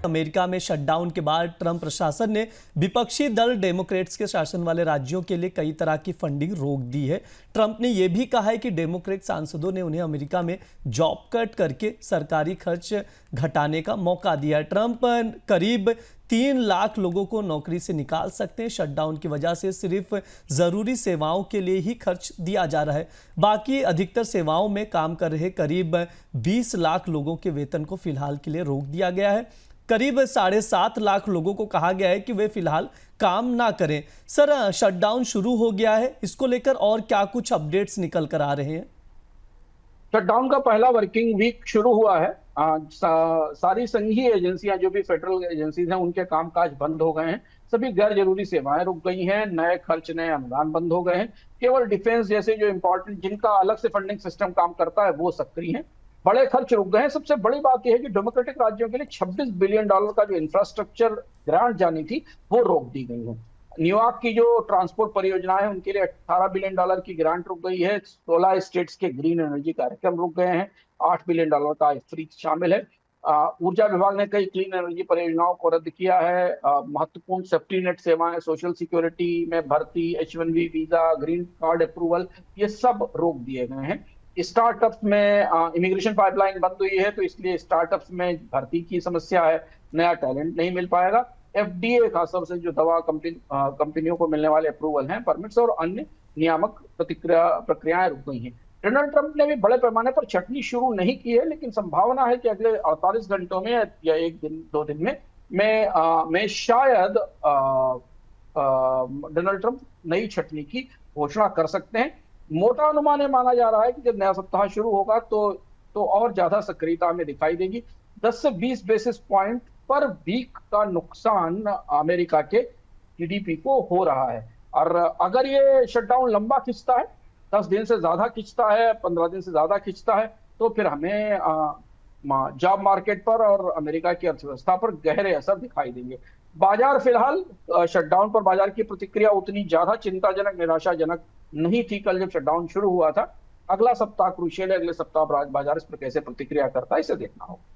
America में shutdown के बाद ट्रंप प्रशासन ने विपक्षी दल डेमोक्रेट्स के शासन वाले राज्यों के लिए कई तरह की फंडिंग रोक दी है। ट्रंप ने यह भी कहा है कि डेमोक्रेट सांसदों ने उन्हें अमेरिका में जॉब कट करके सरकारी खर्च घटाने का मौका दिया है। ट्रंप करीब 3 लाख लोगों को नौकरी से निकाल सकते हैं। शटडाउन की वजह से सिर्फ जरूरी सेवाओं के लिए ही खर्च दिया जा रहा है। बाकी अधिकतर सेवाओं में काम कर रहे करीब 20 लाख लोगों के वेतन को फिलहाल के लिए रोक दिया गया है। करीब 7.5 लाख लोगों को कहा गया है कि वे फिलहाल काम ना करें। सर, शटडाउन शुरू हो गया है, इसको लेकर और क्या कुछ अपडेट्स निकल कर आ रहे हैं? शटडाउन का पहला वर्किंग वीक शुरू हुआ है। सारी संघीय एजेंसियां जो भी फेडरल एजेंसीज हैं उनके कामकाज बंद हो गए हैं। सभी गैर जरूरी सेवाएं रुक गई हैं। नए खर्च, नए अनुदान बंद हो गए हैं। केवल डिफेंस जैसे जो इंपॉर्टेंट, जिनका अलग से फंडिंग सिस्टम काम करता है, वो सक्रिय हैं। बड़े खर्च रुक गए हैं। सबसे बड़ी बात यह है कि डेमोक्रेटिक राज्यों के लिए $26 बिलियन का जो इंफ्रास्ट्रक्चर ग्रांट जानी थी वो रोक दी गई है। न्यूयॉर्क की जो ट्रांसपोर्ट परियोजना है उनके लिए $18 बिलियन की ग्रांट रुक गई है। 16 स्टेट्स के ग्रीन एनर्जी कार्यक्रम रुक गए हैं। $8 बिलियन का फ्रीज शामिल है। ऊर्जा विभाग ने कई क्लीन एनर्जी परियोजनाओं को रद्द किया है। महत्वपूर्ण सेफ्टी नेट सेवाएं, सोशल सिक्योरिटी में भर्ती, H1B visa, green card approval, ये सब रोक दिए गए हैं। स्टार्टअप्स में इमिग्रेशन पाइपलाइन बंद हुई है, तो इसलिए स्टार्टअप्स में भर्ती की समस्या है। नया टैलेंट नहीं मिल पाएगा। FDA खासतौर से जो दवा कंपनियों को मिलने वाले अप्रूवल हैं, परमिट्स और अन्य नियामक प्रक्रियाएं रुक गई हैं। डोनाल्ड ट्रंप ने भी बड़े पैमाने पर छटनी शुरू नहीं की है, लेकिन संभावना है कि अगले 48 घंटों में या 1 दिन 2 दिन में शायद डोनाल्ड ट्रंप नई छटनी की घोषणा कर सकते हैं। मोटा अनुमान माना जा रहा है कि जब नया सप्ताह शुरू होगा तो और ज्यादा सक्रियता में दिखाई देगी। 10 से 20 बेसिस पॉइंट पर वीक का नुकसान अमेरिका के GDP को हो रहा है। और अगर ये शटडाउन लंबा खिंचता है, 10 दिन से ज्यादा खिंचता है, 15 दिन से ज्यादा खिंचता है, तो फिर हमें जॉब मार्केट पर और अमेरिका की अर्थव्यवस्था पर गहरे असर दिखाई देंगे। बाजार फिलहाल शटडाउन पर बाजार की प्रतिक्रिया उतनी ज्यादा चिंताजनक, निराशाजनक नहीं थी कल जब शटडाउन शुरू हुआ था। अगला सप्ताह क्रूशियल है। अगले सप्ताह बाजार इस पर कैसे प्रतिक्रिया करता है, इसे देखना होगा।